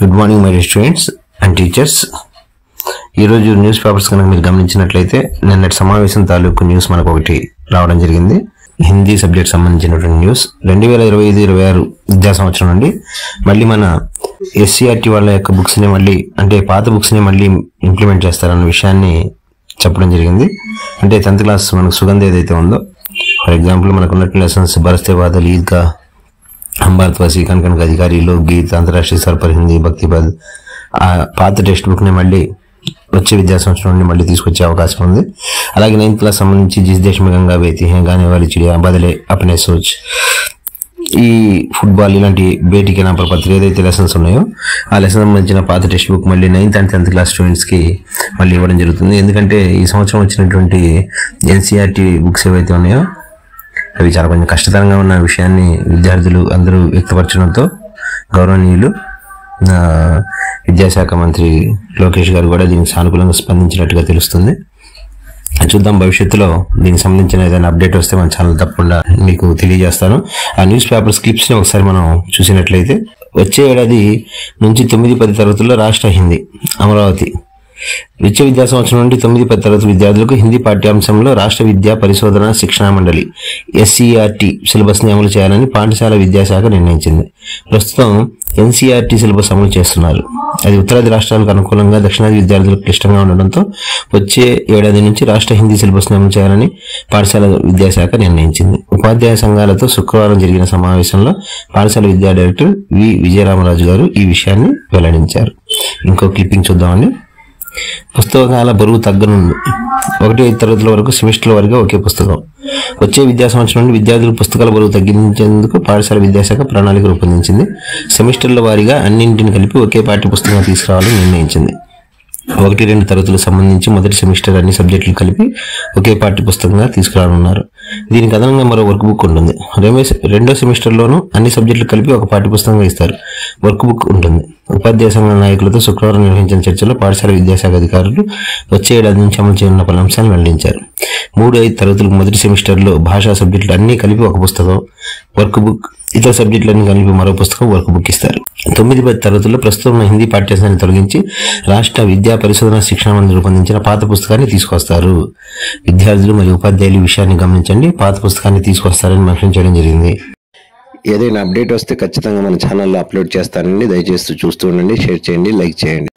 Good morning my students and teachers. ఈరోజు news papers కనుక మీరు గమనించినట్లయితే నిన్నటి సమావేశం తాలూకు న్యూస్ మనకు ఒకటి రావడం జరిగింది. హిందీ సబ్జెక్ట్ సంబంధించినటువంటి న్యూస్ 2025-26 విద్యా సంవత్సరం నుండి మళ్ళీ మన SCRT వాళ్ళ యొక్క బుక్స్ ని మళ్ళీ అంటే పాత బుక్స్ ని మళ్ళీ ఇంప్లిమెంట్ చేస్తారన్న విషయాన్ని చెప్పడం జరిగింది. అంటే 10th క్లాస్ మనకు సుగంధ ఏదైతే ఉందో, ఫర్ ఎగ్జాంపుల్ మనకు ఉన్నట్టు లెసన్స్ బరస్తే బాదల్, ఈద్గా, हम भारतवासी, कनकन का अधिकारी, लोकगीत, अंतर्राष्ट्रीय स्तर पर हिंदी, भक्ति पद ఆ పాత టెక్స్ట్ బుక్ ని మళ్ళీ వచ్చే విద్యా సంవత్సరం నుండి మళ్ళీ తీసుకొచ్చే అవకాశం ఉంది. అలాగే 9th క్లాస్ సంబంధించి జిస్ దేశ్ మే గంగా బేతి హై, గానే వాली चिड़िया, బదలే అప్నే సోచ్, ఈ ఫుట్బాల్ ఇలాంటి బేటికి నా పత్రిక ఏదైతే లెసన్స్ ఉన్నాయో ఆ లెసన్ సంబంధించిన పాత టెక్స్ట్ బుక్ మళ్ళీ 9th and 10th class students కి మళ్ళీ ఇవ్వడం జరుగుతుంది. ఎందుకంటే ఈ సంవత్సరం వచ్చినటువంటి NCERT బుక్స్ ఏవైతే ఉన్నాయో అవి చాలా కొంచెం కష్టతరంగా ఉన్న విషయాన్ని విద్యార్థులు అందరూ వ్యక్తపరచడంతో గౌరవనీయులు విద్యాశాఖ మంత్రి లోకేష్ గారు కూడా దీనికి సానుకూలంగా స్పందించినట్టుగా తెలుస్తుంది. చూద్దాం భవిష్యత్తులో దీనికి సంబంధించిన ఏదైనా అప్డేట్ వస్తే మన ఛానల్ తప్పకుండా మీకు తెలియజేస్తాను. ఆ న్యూస్ పేపర్ స్క్రిప్ట్స్ ని ఒకసారి మనం చూసినట్లయితే, వచ్చే ఏడాది నుంచి 9-10 తరగతుల్లో రాష్ట్ర హిందీ అమరావతి. విద్యా విద్యా సంవత్సరం నుండి 9-10 తరగతి విద్యార్థులకు హిందీ పాఠ్యాంశంలో రాష్ట్ర విద్యా పరిశోధన శిక్షణా మండలి SCRT సిలబస్ ని అమలు చేయాలని పాఠశాల విద్యాశాఖ నిర్ణయించింది. ప్రస్తుతం NCERT సిలబస్ అమలు చేస్తున్నారు. అది ఉత్తరాది రాష్ట్రాలకు అనుకూలంగా దక్షిణాది విద్యార్థులకు క్లిష్టంగా ఉండడంతో వచ్చే ఏడాది నుంచి రాష్ట్ర హిందీ సిలబస్ ని అమలు చేయాలని పాఠశాల విద్యాశాఖ నిర్ణయించింది. ఉపాధ్యాయ సంఘాలతో శుక్రవారం జరిగిన సమావేశంలో పాఠశాల విద్యా డైరెక్టర్ వి విజయరామరాజు గారు ఈ విషయాన్ని వెల్లడించారు. ఇంకో క్లిప్పింగ్ చూద్దామండి. పుస్తకాల బరువు తగ్గనుంది. 1-5 తరగతుల వరకు సెమిస్టర్ల వారీగా ఒకే పుస్తకం. వచ్చే విద్యా సంవత్సరం నుండి విద్యార్థులు పుస్తకాల బరువు తగ్గించేందుకు పాఠశాల విద్యాశాఖ ప్రణాళిక రూపొందించింది. సెమిస్టర్ల వారీగా అన్నింటిని కలిపి ఒకే పాఠ్య పుస్తకం తీసుకురావాలని నిర్ణయించింది. 1-2 తరగతులకు సంబంధించి మొదటి సెమిస్టర్ అన్ని సబ్జెక్టులు కలిపి ఒకే పాఠ్య పుస్తకంగా తీసుకురానున్నారు. దీనికి అదనంగా మరో వర్క్ బుక్ ఉంటుంది. రెండో సెమిస్టర్లోనూ అన్ని సబ్జెక్టులు కలిపి ఒక పాఠ్య పుస్తకంగా ఇస్తారు. వర్క్ బుక్ ఉంటుంది. ఉపాధ్యాయ సంఘ నాయకులతో శుక్రవారం నిర్వహించిన చర్చలో పాఠశాల విద్యాశాఖ అధికారులు వచ్చే ఏడాది నుంచి అమలు చేయనున్న పలు అంశాలను వెల్లడించారు. 3-5 తరగతులకు మొదటి సెమిస్టర్లో భాషా సబ్జెక్టులు అన్ని కలిపి ఒక పుస్తకం వర్క్ బుక్, ఇతర సబ్జెక్టులన్నీ కలిపి మరో పుస్తకం వర్క్ బుక్ ఇస్తారు. 9-10 తరగతుల్లో ప్రస్తుతం ఉన్న హిందీ పాఠ్యాంశాన్ని తొలగించి రాష్ట్ర విద్యా పరిశోధన శిక్షణ మండలి రూపొందించిన పాత పుస్తకాన్ని తీసుకొస్తారు. విద్యార్థులు మరియు ఉపాధ్యాయులు ఈ విషయాన్ని గమనించండి. పాత పుస్తకాన్ని తీసుకొస్తారని మెన్షన్ చేయడం జరిగింది. ఏదైనా అప్డేట్ వస్తే ఖచ్చితంగా మన ఛానల్లో అప్లోడ్ చేస్తానండి. దయచేసి చూస్తూ ఉండండి, షేర్ చేయండి, లైక్ చేయండి.